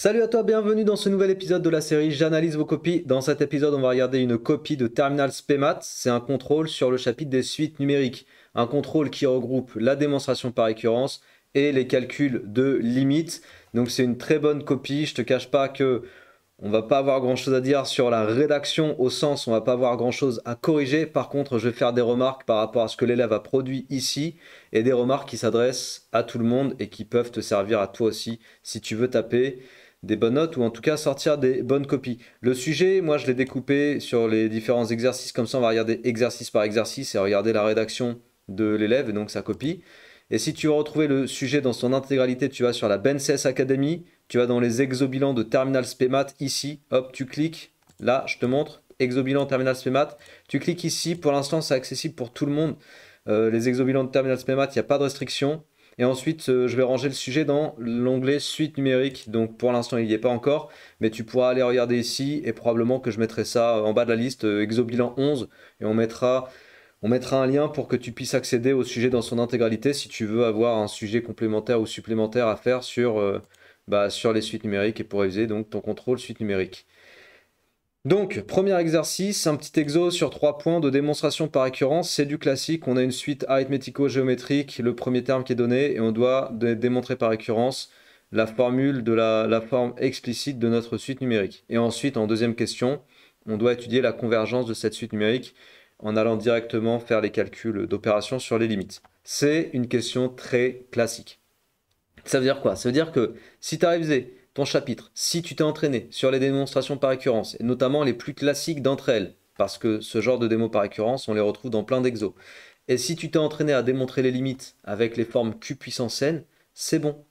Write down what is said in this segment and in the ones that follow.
Salut à toi, bienvenue dans ce nouvel épisode de la série J'analyse vos copies. Dans cet épisode, on va regarder une copie de Terminal SPEMAT. C'est un contrôle sur le chapitre des suites numériques. Un contrôle qui regroupe la démonstration par récurrence et les calculs de limites. Donc c'est une très bonne copie. Je te cache pas que on va pas avoir grand chose à dire sur la rédaction au sens où on va pas avoir grand chose à corriger. Par contre, je vais faire des remarques par rapport à ce que l'élève a produit ici et des remarques qui s'adressent à tout le monde et qui peuvent te servir à toi aussi si tu veux taper des bonnes notes ou en tout cas sortir des bonnes copies. Le sujet, moi je l'ai découpé sur les différents exercices, comme ça on va regarder exercice par exercice et regarder la rédaction de l'élève et donc sa copie. Et si tu veux retrouver le sujet dans son intégralité, tu vas sur la BenCS Academy, tu vas dans les exobilans de Terminal SPEMAT, ici, hop, tu cliques, là je te montre, exobilan Terminal SPEMAT, tu cliques ici, pour l'instant c'est accessible pour tout le monde. Les exobilans de Terminal SPEMAT, il n'y a pas de restriction. Et ensuite, je vais ranger le sujet dans l'onglet suite numérique. Donc pour l'instant, il n'y est pas encore. Mais tu pourras aller regarder ici et probablement que je mettrai ça en bas de la liste, Exobilan 11. Et on mettra un lien pour que tu puisses accéder au sujet dans son intégralité si tu veux avoir un sujet complémentaire ou supplémentaire à faire sur les suites numériques et pour réviser donc ton contrôle suite numérique. Donc, premier exercice, un petit exo sur 3 points de démonstration par récurrence. C'est du classique, on a une suite arithmético-géométrique, le premier terme qui est donné, et on doit démontrer par récurrence la formule de la forme explicite de notre suite numérique. Et ensuite, en deuxième question, on doit étudier la convergence de cette suite numérique en allant directement faire les calculs d'opérations sur les limites. C'est une question très classique. Ça veut dire quoi? Ça veut dire que si tu as révisé ton chapitre, si tu t'es entraîné sur les démonstrations par récurrence, et notamment les plus classiques d'entre elles, parce que ce genre de démos par récurrence, on les retrouve dans plein d'exos, et si tu t'es entraîné à démontrer les limites avec les formes Q puissance n, c'est bon.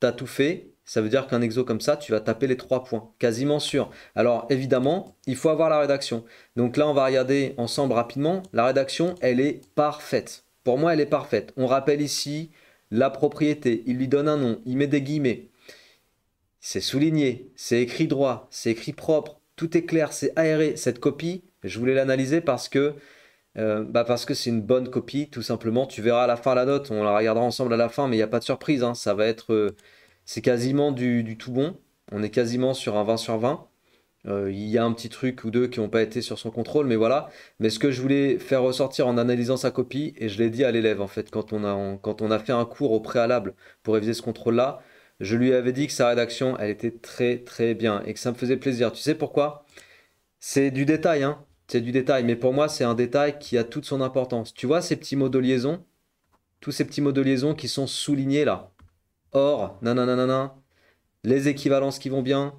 Tu as tout fait, ça veut dire qu'un exo comme ça, tu vas taper les 3 points, quasiment sûr. Alors évidemment, il faut avoir la rédaction. Donc là, on va regarder ensemble rapidement. La rédaction, elle est parfaite. Pour moi, elle est parfaite. On rappelle ici la propriété, il lui donne un nom, il met des guillemets. C'est souligné, c'est écrit droit, c'est écrit propre, tout est clair, c'est aéré. Cette copie, je voulais l'analyser parce que c'est une bonne copie, tout simplement. Tu verras à la fin la note, on la regardera ensemble à la fin, mais il n'y a pas de surprise, hein. Ça va être, c'est quasiment du tout bon. On est quasiment sur un 20 sur 20. Il y a un petit truc ou deux qui n'ont pas été sur son contrôle, mais voilà. Mais ce que je voulais faire ressortir en analysant sa copie, et je l'ai dit à l'élève en fait, quand on a fait un cours au préalable pour réviser ce contrôle-là, je lui avais dit que sa rédaction, elle était très très bien et que ça me faisait plaisir. Tu sais pourquoi? C'est du détail, hein. C'est du détail, mais pour moi, c'est un détail qui a toute son importance. Tu vois ces petits mots de liaison? Tous ces petits mots de liaison qui sont soulignés là. Or, nanana, les équivalences qui vont bien,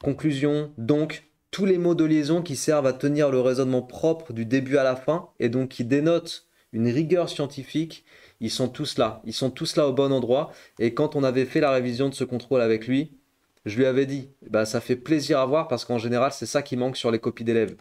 conclusion, donc tous les mots de liaison qui servent à tenir le raisonnement propre du début à la fin et donc qui dénotent une rigueur scientifique, ils sont tous là. Ils sont tous là au bon endroit. Et quand on avait fait la révision de ce contrôle avec lui, je lui avais dit, bah, ça fait plaisir à voir parce qu'en général, c'est ça qui manque sur les copies d'élèves.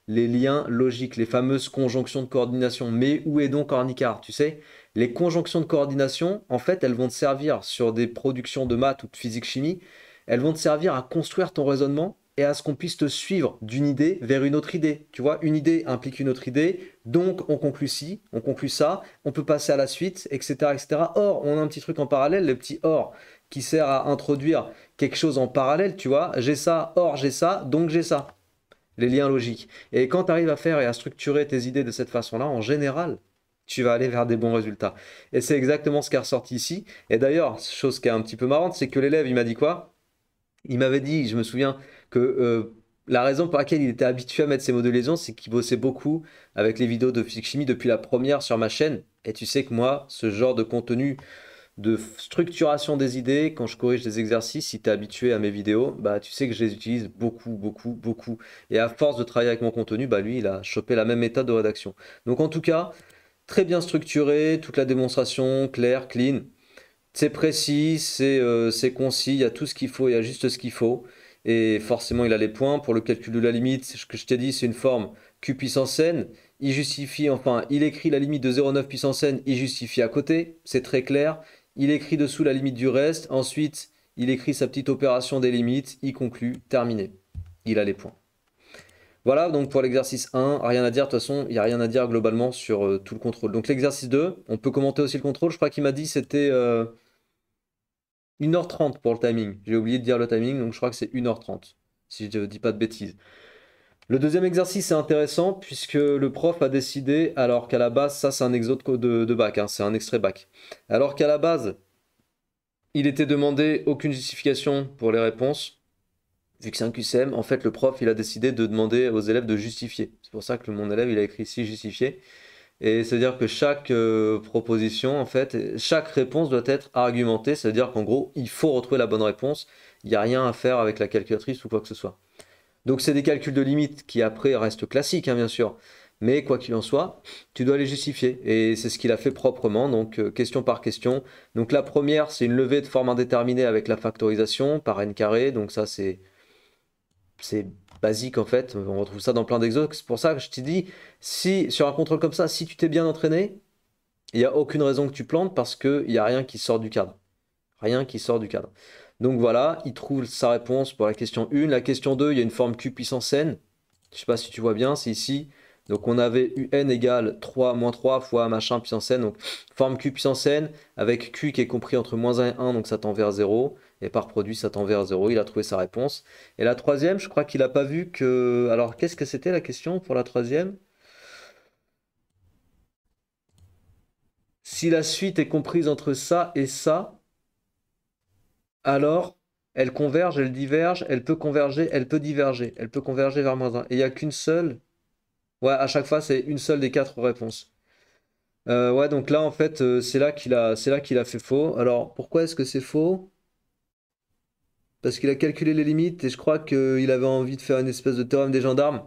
Les liens logiques, les fameuses conjonctions de coordination. Mais où est donc Ornicard? Tu sais, les conjonctions de coordination, en fait, elles vont te servir sur des productions de maths ou de physique-chimie. Elles vont te servir à construire ton raisonnement et à ce qu'on puisse te suivre d'une idée vers une autre idée. Tu vois, une idée implique une autre idée, donc on conclut ci, on conclut ça, on peut passer à la suite, etc., etc. Or, on a un petit truc en parallèle, le petit or, qui sert à introduire quelque chose en parallèle, tu vois. J'ai ça, or j'ai ça, donc j'ai ça. Les liens logiques. Et quand tu arrives à faire et à structurer tes idées de cette façon-là, en général, tu vas aller vers des bons résultats. Et c'est exactement ce qui est ressorti ici. Et d'ailleurs, chose qui est un petit peu marrante, c'est que l'élève, il m'a dit quoi? Il m'avait dit, je me souviens, que la raison pour laquelle il était habitué à mettre ces mots de liaison, c'est qu'il bossait beaucoup avec les vidéos de physique-chimie depuis la première sur ma chaîne. Et tu sais que moi, ce genre de contenu de structuration des idées, quand je corrige des exercices, si tu es habitué à mes vidéos, bah tu sais que je les utilise beaucoup, beaucoup, beaucoup. Et à force de travailler avec mon contenu, bah lui, il a chopé la même méthode de rédaction. Donc en tout cas, très bien structuré, toute la démonstration, claire, clean. C'est précis, c'est concis, il y a tout ce qu'il faut, il y a juste ce qu'il faut. Et forcément, il a les points. Pour le calcul de la limite, ce que je t'ai dit, c'est une forme Q puissance n. Il justifie, enfin, il écrit la limite de 0,9 puissance n, il justifie à côté, c'est très clair. Il écrit dessous la limite du reste. Ensuite, il écrit sa petite opération des limites, il conclut, terminé. Il a les points. Voilà, donc pour l'exercice 1, rien à dire, de toute façon, il n'y a rien à dire globalement sur tout le contrôle. Donc l'exercice 2, on peut commenter aussi le contrôle, je crois qu'il m'a dit c'était 1h30 pour le timing. J'ai oublié de dire le timing, donc je crois que c'est 1h30, si je ne dis pas de bêtises. Le deuxième exercice est intéressant puisque le prof a décidé, alors qu'à la base, ça c'est un exode de bac, hein, c'est un extrait bac. Alors qu'à la base, il était demandé aucune justification pour les réponses. Vu que c'est un QCM, en fait, le prof, il a décidé de demander aux élèves de justifier. C'est pour ça que mon élève, il a écrit ici justifier. Et c'est-à-dire que chaque proposition, en fait, chaque réponse doit être argumentée. C'est-à-dire qu'en gros, il faut retrouver la bonne réponse. Il n'y a rien à faire avec la calculatrice ou quoi que ce soit. Donc c'est des calculs de limite qui après restent classiques, hein, bien sûr. Mais quoi qu'il en soit, tu dois les justifier. Et c'est ce qu'il a fait proprement, donc question par question. Donc la première, c'est une levée de forme indéterminée avec la factorisation par n carré. Donc ça, c'est basique en fait. On retrouve ça dans plein d'exos. C'est pour ça que je t'ai dit, si sur un contrôle comme ça, si tu t'es bien entraîné, il n'y a aucune raison que tu plantes parce qu'il n'y a rien qui sort du cadre. Rien qui sort du cadre. Donc voilà, il trouve sa réponse pour la question 1. La question 2, il y a une forme q puissance n. Je ne sais pas si tu vois bien, c'est ici. Donc on avait un égale 3 moins 3 fois machin puissance n. Donc forme q puissance n avec q qui est compris entre moins 1 et 1, donc ça tend vers 0. Et par produit, ça tend vers 0. Il a trouvé sa réponse. Et la troisième, je crois qu'il n'a pas vu que... Alors qu'est-ce que c'était la question pour la troisième? Si la suite est comprise entre ça et ça, alors elle converge, elle diverge, elle peut converger, elle peut diverger. Elle peut converger vers moins 1. Et il n'y a qu'une seule. Ouais, à chaque fois, c'est une seule des quatre réponses. Ouais, donc là, en fait, c'est là qu'il a fait faux. Alors, pourquoi est-ce que c'est faux? Parce qu'il a calculé les limites et je crois qu'il avait envie de faire une espèce de théorème des gendarmes.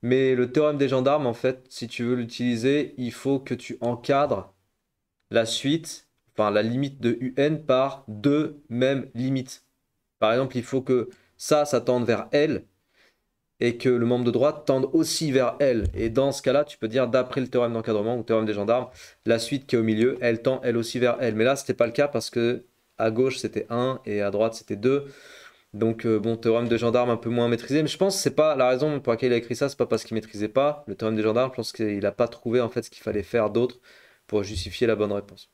Mais le théorème des gendarmes, en fait, si tu veux l'utiliser, il faut que tu encadres la suite, enfin la limite de UN par deux mêmes limites. Par exemple, il faut que ça tende vers L et que le membre de droite tende aussi vers L. Et dans ce cas-là, tu peux dire, d'après le théorème d'encadrement ou le théorème des gendarmes, la suite qui est au milieu, elle tend elle aussi vers L. Mais là, ce n'était pas le cas parce que à gauche, c'était 1 et à droite, c'était 2. Donc, bon, théorème des gendarmes un peu moins maîtrisé. Mais je pense que c'est pas la raison pour laquelle il a écrit ça, c'est pas parce qu'il maîtrisait pas le théorème des gendarmes. Je pense qu'il n'a pas trouvé en fait ce qu'il fallait faire d'autre pour justifier la bonne réponse.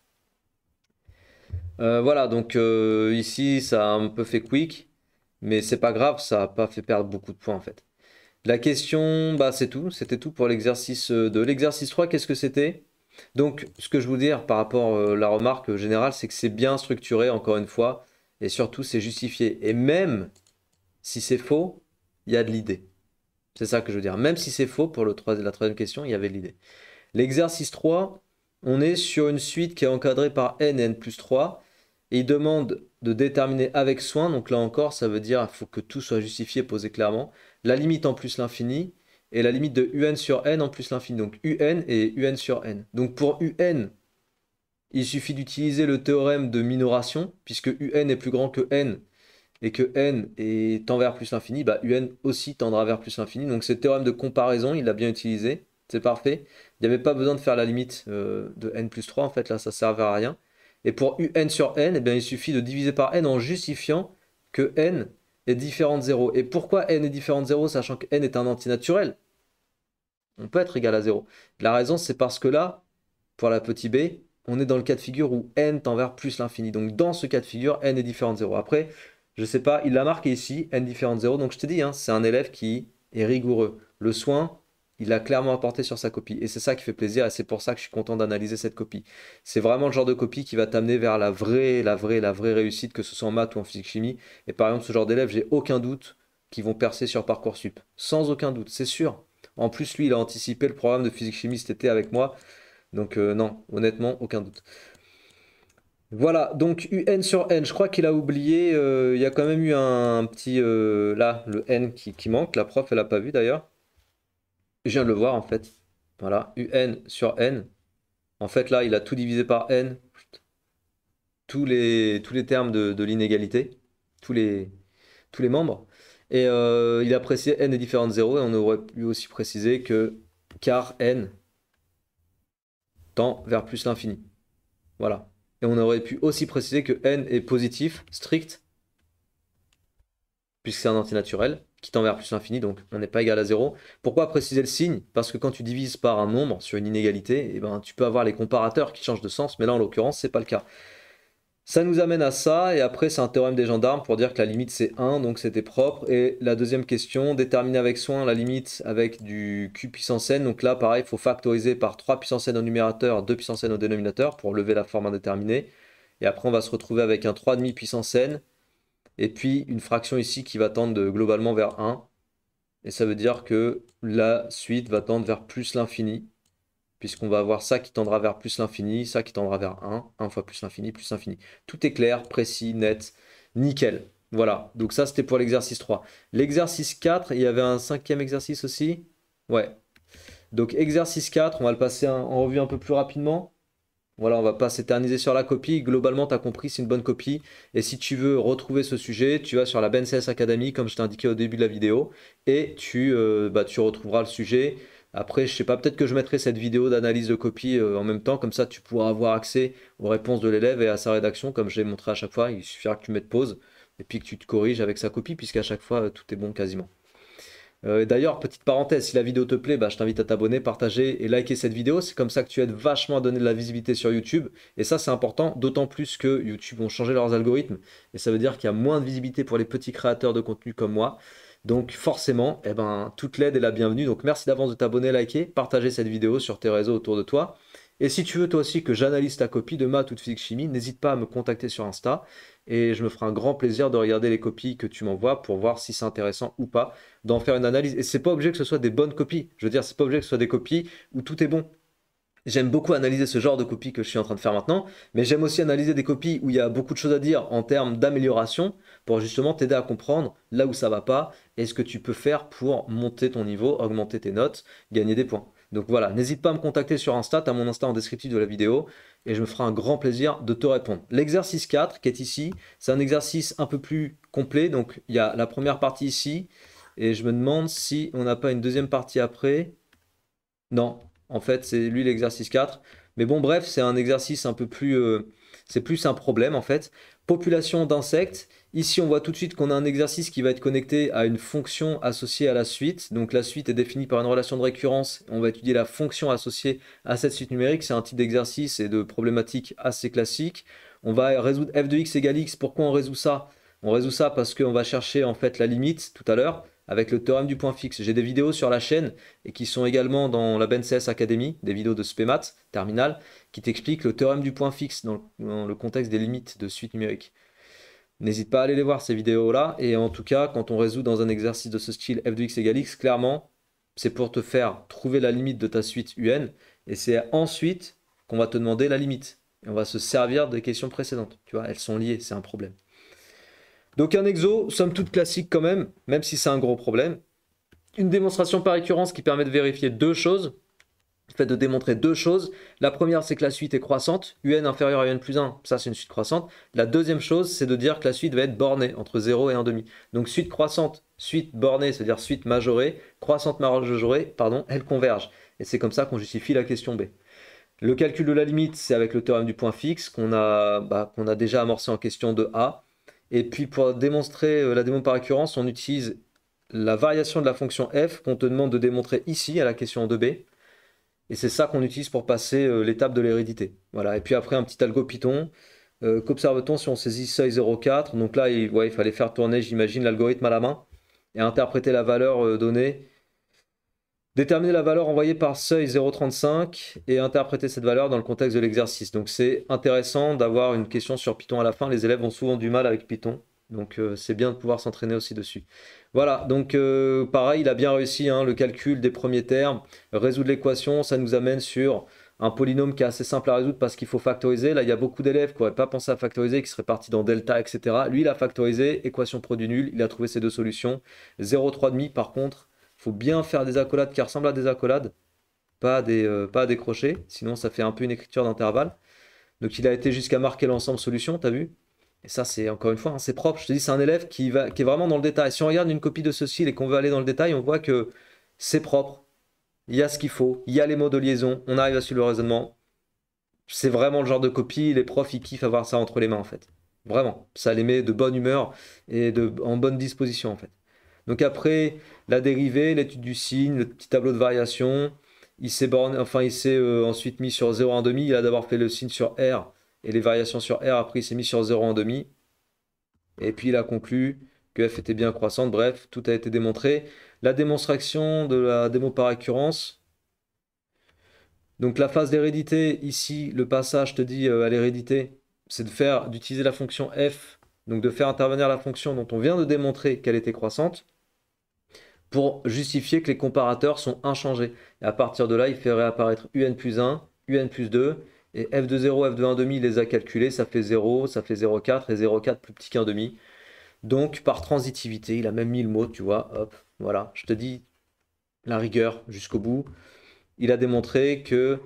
Voilà, donc ici, ça a un peu fait quick, mais c'est pas grave, ça n'a pas fait perdre beaucoup de points en fait. La question, bah c'est tout, c'était tout pour l'exercice 2. L'exercice 3, qu'est-ce que c'était? Donc, ce que je veux dire par rapport à la remarque générale, c'est que c'est bien structuré, encore une fois, et surtout, c'est justifié. Et même si c'est faux, il y a de l'idée. C'est ça que je veux dire. Même si c'est faux, pour la troisième question, il y avait de l'idée. L'exercice 3, on est sur une suite qui est encadrée par n et n plus 3. Et il demande de déterminer avec soin. Donc là encore, ça veut dire qu'il faut que tout soit justifié, posé clairement. La limite en plus l'infini et la limite de un sur n en plus l'infini. Donc un et un sur n. Donc pour un, il suffit d'utiliser le théorème de minoration, puisque un est plus grand que n et que n tend vers plus l'infini, bah un aussi tendra vers plus l'infini. Donc ce théorème de comparaison, il l'a bien utilisé, c'est parfait. Il n'y avait pas besoin de faire la limite de n plus 3, en fait là ça ne servait à rien. Et pour un sur n, eh bien, il suffit de diviser par n en justifiant que n est différent de 0. Et pourquoi n est différent de 0, sachant que n est un antinaturel? On peut être égal à 0. La raison, c'est parce que là, pour la petite b, on est dans le cas de figure où n tend vers plus l'infini. Donc dans ce cas de figure, n est différent de 0. Après, je sais pas, il l'a marqué ici, n différent de 0. Donc je te dis, hein, c'est un élève qui est rigoureux. Le soin, il l'a clairement apporté sur sa copie. Et c'est ça qui fait plaisir et c'est pour ça que je suis content d'analyser cette copie. C'est vraiment le genre de copie qui va t'amener vers la vraie réussite, que ce soit en maths ou en physique-chimie. Et par exemple, ce genre d'élèves, j'ai aucun doute qu'ils vont percer sur Parcoursup. Sans aucun doute, c'est sûr. En plus, lui, il a anticipé le programme de physique-chimie cet été avec moi. Donc non, honnêtement, aucun doute. Voilà, donc UN sur N, je crois qu'il a oublié, il y a quand même eu un petit, là, le N qui manque, la prof, elle n'a pas vu d'ailleurs. Je viens de le voir en fait. Voilà, UN sur N. En fait là, il a tout divisé par N, tous les termes de l'inégalité, tous les, tous les membres. Et il a précisé N est différent de 0, et on aurait pu aussi préciser que car N tend vers plus l'infini. Voilà. Et on aurait pu aussi préciser que n est positif, strict, puisque c'est un antinaturel, qui tend vers plus l'infini, donc on n'est pas égal à 0. Pourquoi préciser le signe? Parce que quand tu divises par un nombre sur une inégalité, eh ben, tu peux avoir les comparateurs qui changent de sens, mais là en l'occurrence, c'est pas le cas. Ça nous amène à ça, et après c'est un théorème des gendarmes pour dire que la limite c'est 1, donc c'était propre. Et la deuxième question, déterminer avec soin la limite avec du q puissance n. Donc là pareil, il faut factoriser par 3 puissance n au numérateur, 2 puissance n au dénominateur pour lever la forme indéterminée. Et après on va se retrouver avec un 3,5 puissance n, et puis une fraction ici qui va tendre globalement vers 1. Et ça veut dire que la suite va tendre vers plus l'infini, puisqu'on va avoir ça qui tendra vers plus l'infini, ça qui tendra vers 1 fois plus l'infini, plus l'infini. Tout est clair, précis, net, nickel. Voilà, donc ça c'était pour l'exercice 3. L'exercice 4, il y avait un cinquième exercice aussi. Ouais. Donc exercice 4, on va le passer en revue un peu plus rapidement. Voilà, on va pas s'éterniser sur la copie. Globalement, tu as compris, c'est une bonne copie. Et si tu veux retrouver ce sujet, tu vas sur la BNCS Academy, comme je t'ai indiqué au début de la vidéo, et tu retrouveras le sujet. Après, je sais pas, peut-être que je mettrai cette vidéo d'analyse de copie en même temps, comme ça tu pourras avoir accès aux réponses de l'élève et à sa rédaction, comme je l'ai montré à chaque fois. Il suffira que tu mettes pause et puis que tu te corriges avec sa copie, puisqu'à chaque fois, tout est bon quasiment. D'ailleurs, petite parenthèse, si la vidéo te plaît, je t'invite à t'abonner, partager et liker cette vidéo. C'est comme ça que tu aides vachement à donner de la visibilité sur YouTube. Et ça, c'est important, d'autant plus que YouTube ont changé leurs algorithmes. Et ça veut dire qu'il y a moins de visibilité pour les petits créateurs de contenu comme moi. Donc forcément, toute l'aide est la bienvenue. Donc merci d'avance de t'abonner, liker, partager cette vidéo sur tes réseaux autour de toi. Et si tu veux toi aussi que j'analyse ta copie de maths ou de physique-chimie, n'hésite pas à me contacter sur Insta. Et je me ferai un grand plaisir de regarder les copies que tu m'envoies pour voir si c'est intéressant ou pas d'en faire une analyse. Et c'est pas obligé que ce soit des bonnes copies. Je veux dire, c'est pas obligé que ce soit des copies où tout est bon. J'aime beaucoup analyser ce genre de copies que je suis en train de faire maintenant, mais j'aime aussi analyser des copies où il y a beaucoup de choses à dire en termes d'amélioration pour justement t'aider à comprendre là où ça va pas et ce que tu peux faire pour monter ton niveau, augmenter tes notes, gagner des points. Donc voilà, n'hésite pas à me contacter sur Insta, tu as mon Insta en descriptif de la vidéo et je me ferai un grand plaisir de te répondre. L'exercice 4 qui est ici, c'est un exercice un peu plus complet, donc il y a la première partie ici et je me demande si on n'a pas une deuxième partie après. Non, en fait, c'est lui l'exercice 4. Mais bon, bref, c'est un exercice un peu plus... c'est plus un problème, en fait. Population d'insectes. Ici, on voit tout de suite qu'on a un exercice qui va être connecté à une fonction associée à la suite. Donc, la suite est définie par une relation de récurrence. On va étudier la fonction associée à cette suite numérique. C'est un type d'exercice et de problématique assez classique. On va résoudre f de x égale x. Pourquoi on résout ça? On résout ça parce qu'on va chercher, en fait, la limite tout à l'heure avec le théorème du point fixe. J'ai des vidéos sur la chaîne et qui sont également dans la BNCS Academy, des vidéos de Spémat, terminale, qui t'expliquent le théorème du point fixe dans le contexte des limites de suite numérique. N'hésite pas à aller les voir ces vidéos-là, et en tout cas, quand on résout dans un exercice de ce style f de x égale x, clairement, c'est pour te faire trouver la limite de ta suite UN, et c'est ensuite qu'on va te demander la limite. Et on va se servir des questions précédentes. Tu vois, elles sont liées, c'est un problème. Donc un exo, somme toute classique quand même si c'est un gros problème. Une démonstration par récurrence qui permet de vérifier deux choses, le fait de démontrer deux choses. La première, c'est que la suite est croissante, un inférieur à un plus 1, ça c'est une suite croissante. La deuxième chose, c'est de dire que la suite va être bornée entre 0 et 1,5. Donc suite croissante, suite bornée, c'est-à-dire suite majorée, croissante majorée, pardon, elles convergent. Et c'est comme ça qu'on justifie la question B. Le calcul de la limite, c'est avec le théorème du point fixe qu'on a déjà amorcé en question de A. Et puis pour démontrer la démo par récurrence, on utilise la variation de la fonction f qu'on te demande de démontrer ici à la question 2b. Et c'est ça qu'on utilise pour passer l'étape de l'hérédité. Voilà. Et puis après un petit algo Python. Qu'observe-t-on si on saisit seuil 0,4? Donc là, il fallait faire tourner, j'imagine, l'algorithme à la main et interpréter la valeur donnée. Déterminer la valeur envoyée par seuil 0,35 et interpréter cette valeur dans le contexte de l'exercice. Donc c'est intéressant d'avoir une question sur Python à la fin. Les élèves ont souvent du mal avec Python. Donc c'est bien de pouvoir s'entraîner aussi dessus. Voilà, donc pareil, il a bien réussi le calcul des premiers termes. Résoudre l'équation, ça nous amène sur un polynôme qui est assez simple à résoudre parce qu'il faut factoriser. Là, il y a beaucoup d'élèves qui n'auraient pas pensé à factoriser, qui seraient partis dans delta, etc. Lui, il a factorisé, équation produit nul, il a trouvé ses deux solutions. 0,3,5 par contre. Il faut bien faire des accolades qui ressemblent à des accolades, pas à des crochets, sinon ça fait un peu une écriture d'intervalle. Donc il a été jusqu'à marquer l'ensemble solution, t'as vu? Et ça, c'est encore une fois, c'est propre. Je te dis, c'est un élève qui est vraiment dans le détail. Si on regarde une copie de ce style et qu'on veut aller dans le détail, on voit que c'est propre. Il y a ce qu'il faut, il y a les mots de liaison, on arrive à suivre le raisonnement. C'est vraiment le genre de copie, les profs, ils kiffent avoir ça entre les mains, en fait. Vraiment, ça les met de bonne humeur et en bonne disposition, en fait. Donc après, la dérivée, l'étude du signe, le petit tableau de variation, il s'est ensuite mis sur 0,1,5, il a d'abord fait le signe sur R Et les variations sur R, après, il s'est mis sur 0 en demi. Et puis, il a conclu que F était bien croissante. Bref, tout a été démontré. La démonstration de la démo par récurrence. Donc, la phase d'hérédité, ici, le passage, je te dis, à l'hérédité, c'est d'utiliser la fonction F, donc de faire intervenir la fonction dont on vient de démontrer qu'elle était croissante, pour justifier que les comparateurs sont inchangés. Et à partir de là, il fait réapparaître UN plus 1, UN plus 2, et f de 0, f de 1 demi, il les a calculés, ça fait 0, ça fait 0,4, et 0,4 plus petit qu'un demi. Donc, par transitivité, il a même mis le mot, tu vois, hop, voilà, je te dis la rigueur jusqu'au bout. Il a démontré que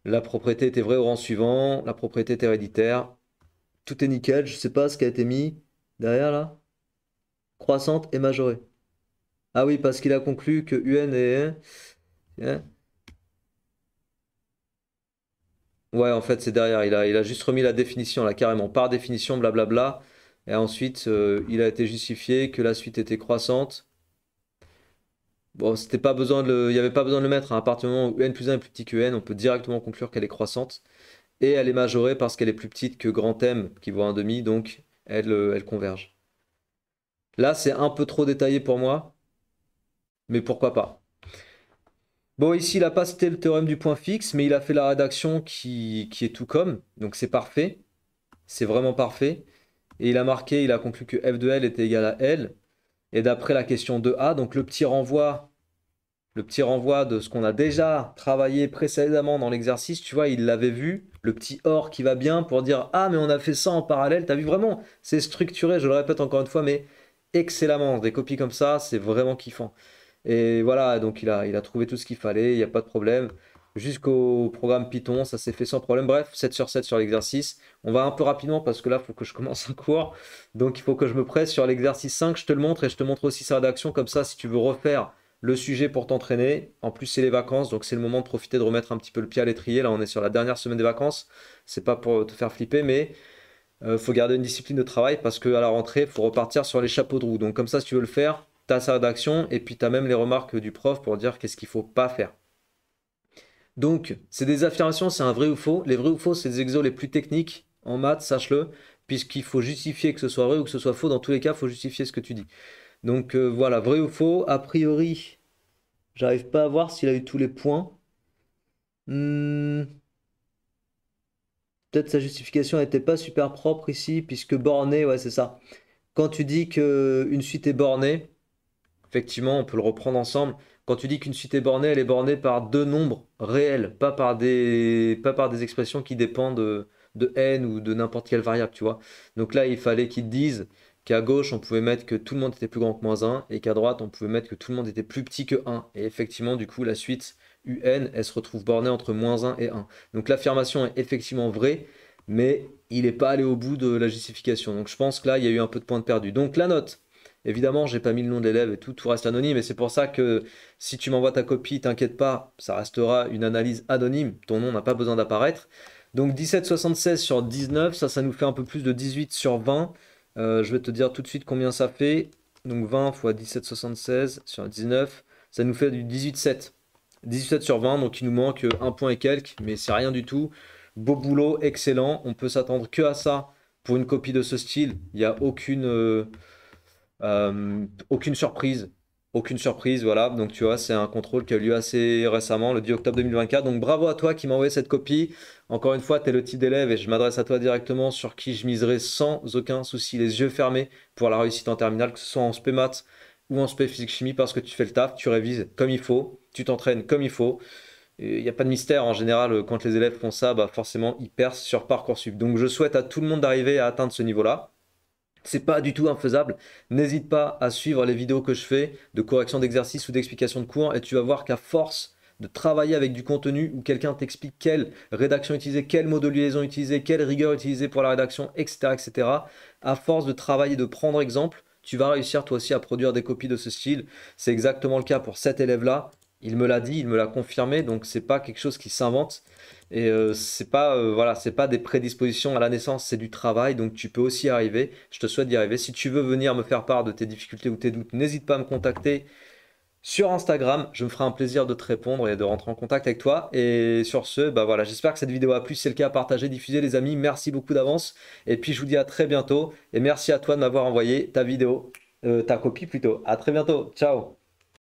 la propriété était vraie au rang suivant, la propriété est héréditaire. Tout est nickel, je sais pas ce qui a été mis derrière là. Croissante et majorée. Ah oui, parce qu'il a conclu que UN est... hein. Ouais, en fait, c'est derrière. Il a juste remis la définition, là, carrément. Par définition, blablabla. Et ensuite, il a été justifié que la suite était croissante. Bon, c'était pas besoin il n'y avait pas besoin de le mettre, hein. À partir du moment où n plus 1 est plus petit que n, on peut directement conclure qu'elle est croissante. Et elle est majorée parce qu'elle est plus petite que grand M, qui vaut un demi, donc elle converge. Là, c'est un peu trop détaillé pour moi, mais pourquoi pas. Bon, ici, il n'a pas cité le théorème du point fixe, mais il a fait la rédaction qui est tout comme, donc c'est parfait. C'est vraiment parfait. Et il a conclu que f de L était égal à L. Et d'après la question 2A, donc le petit renvoi de ce qu'on a déjà travaillé précédemment dans l'exercice, tu vois, il l'avait vu, le petit OR qui va bien pour dire ah mais on a fait ça en parallèle, t'as vu vraiment, c'est structuré, je le répète encore une fois, mais excellemment, des copies comme ça, c'est vraiment kiffant. Et voilà, donc il a trouvé tout ce qu'il fallait, il n'y a pas de problème. Jusqu'au programme Python, ça s'est fait sans problème. Bref, 7 sur 7 sur l'exercice. On va un peu rapidement parce que là, il faut que je commence un cours. Donc il faut que je me presse sur l'exercice 5. Je te le montre et je te montre aussi sa rédaction. Comme ça, si tu veux refaire le sujet pour t'entraîner. En plus, c'est les vacances, donc c'est le moment de profiter de remettre un petit peu le pied à l'étrier. Là, on est sur la dernière semaine des vacances. C'est pas pour te faire flipper, mais faut garder une discipline de travail parce qu'à la rentrée, il faut repartir sur les chapeaux de roue. Donc comme ça, si tu veux le faire, tu as sa rédaction et puis tu as même les remarques du prof pour dire qu'est-ce qu'il faut pas faire. Donc, c'est des affirmations, c'est un vrai ou faux. Les vrais ou faux, c'est des exos les plus techniques en maths, sache-le, puisqu'il faut justifier que ce soit vrai ou que ce soit faux. Dans tous les cas, il faut justifier ce que tu dis. Donc voilà, vrai ou faux. A priori, j'arrive pas à voir s'il a eu tous les points. Peut-être sa justification n'était pas super propre ici, puisque borné, ouais, c'est ça. Quand tu dis qu'une suite est bornée, effectivement, on peut le reprendre ensemble. Quand tu dis qu'une suite est bornée, elle est bornée par deux nombres réels, pas par des expressions qui dépendent de n ou de n'importe quelle variable, tu vois. Donc là, il fallait qu'ils disent qu'à gauche, on pouvait mettre que tout le monde était plus grand que moins 1 et qu'à droite, on pouvait mettre que tout le monde était plus petit que 1. Et effectivement, du coup, la suite UN, elle se retrouve bornée entre moins 1 et 1. Donc l'affirmation est effectivement vraie, mais il n'est pas allé au bout de la justification. Donc je pense que là, il y a eu un peu de points de perdu. Donc la note. Évidemment, j'ai pas mis le nom de l'élève et tout reste anonyme. Et c'est pour ça que si tu m'envoies ta copie, t'inquiète pas, ça restera une analyse anonyme. Ton nom n'a pas besoin d'apparaître. Donc 17,76 sur 19, ça nous fait un peu plus de 18 sur 20. Je vais te dire tout de suite combien ça fait. Donc 20 fois 17,76 sur 19, ça nous fait du 18,7. 18,7 sur 20, donc il nous manque un point et quelques, mais c'est rien du tout. Beau boulot, excellent. On peut s'attendre que à ça pour une copie de ce style. Il n'y a aucune surprise. Aucune surprise, voilà. Donc tu vois, c'est un contrôle qui a eu lieu assez récemment, le 10 octobre 2024. Donc bravo à toi qui m'a envoyé cette copie. Encore une fois, tu es le type d'élève et je m'adresse à toi directement sur qui je miserai sans aucun souci, les yeux fermés pour la réussite en terminale, que ce soit en spé maths ou en spé physique chimie, parce que tu fais le taf, tu révises comme il faut, tu t'entraînes comme il faut. Il n'y a pas de mystère en général, quand les élèves font ça, bah forcément ils percent sur Parcoursup. Donc je souhaite à tout le monde d'arriver à atteindre ce niveau-là. C'est pas du tout infaisable. N'hésite pas à suivre les vidéos que je fais de correction d'exercices ou d'explication de cours et tu vas voir qu'à force de travailler avec du contenu où quelqu'un t'explique quelle rédaction utiliser, quel mot de liaison utiliser, quelle rigueur utiliser pour la rédaction, etc., etc., à force de travailler, de prendre exemple, tu vas réussir toi aussi à produire des copies de ce style. C'est exactement le cas pour cet élève-là. Il me l'a dit, il me l'a confirmé, donc c'est pas quelque chose qui s'invente. Et voilà, c'est pas des prédispositions à la naissance, c'est du travail, donc tu peux aussi y arriver. Je te souhaite d'y arriver. Si tu veux venir me faire part de tes difficultés ou tes doutes, n'hésite pas à me contacter sur Instagram. Je me ferai un plaisir de te répondre et de rentrer en contact avec toi. Et sur ce, bah voilà, j'espère que cette vidéo a plu. Si c'est le cas, partagez, diffusez les amis. Merci beaucoup d'avance. Et puis je vous dis à très bientôt. Et merci à toi de m'avoir envoyé ta vidéo, ta copie plutôt. À très bientôt. Ciao.